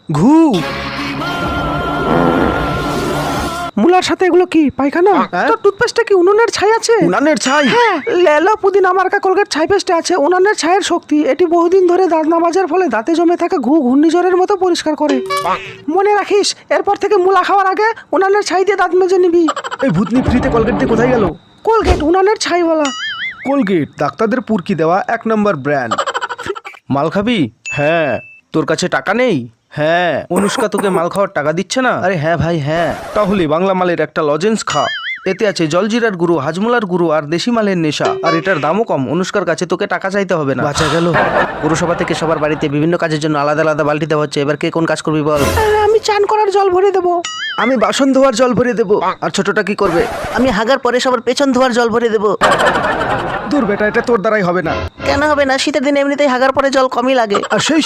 ঘু। মুলার সাথে এগুলো কি পায়খানা? তোর টুথপেস্টে কি উনুনের ছাই আছে? উনানের ছাই? হ্যাঁ, লেলো পুদিনা মার্কা কোলগেট ছাই পেস্টে আছে উনানের ছাইয়ের শক্তি। এটি বহুদিন ধরে দাঁত না মাজার ফলে দাঁতে জমে থাকা ঘূর্ণিঝড়ের মতো পরিষ্কার করে। মনে রাখিস, এরপর থেকে মুলা খাওয়ার আগে উনানের ছাই দিয়ে দাঁত মেজে নিবি। এই ভূতনি ফ্রিতে কলগেট দিয়ে কোথায় গেল? কোলগেট উনানের ছাই বলা। কোলগেট ডাক্তারদের পুরকি দেওয়া 1 নম্বর ব্র্যান্ড। মাল খাবি? হ্যাঁ। তোর কাছে টাকা নেই? হ্যাঁ। অনুষ্কা তোকে মাল খাওয়ার টাকা দিচ্ছে না? আরে হ্যাঁ ভাই হ্যাঁ। তাহলে বাংলা মালের একটা লজেন্স খা। এতে আছে জলজিরার গুঁড়ো, হাজমোলার গুঁড়ো আর দেশি মালের নেশা। আর এটার দামও কম। অনুষ্কার কাছে তোকে টাকা চাইতে হবে না। বাঁচা গেল। পুরসভা থেকে সবার বাড়িতে বিভিন্ন কাজের জন্য আলাদা আলাদা বালতি দেওয়া হচ্ছে। এবার কে কোন কাজ করবি বল? আমি চান করার জল ভরে দেবো। আমি বাসন ধোয়ার জল ভরে দেবো। আর ছোটটা কি করবে? আমি হাগার পরে সবার পেছন ধোয়ার জল ভরে দেবো। দূর বেটা, এটা তোর দ্বারাই হবে না। কেন হবে না? শীতের দিনে এমনিতেই হাগার পরে জল কমই লাগে। আর সেই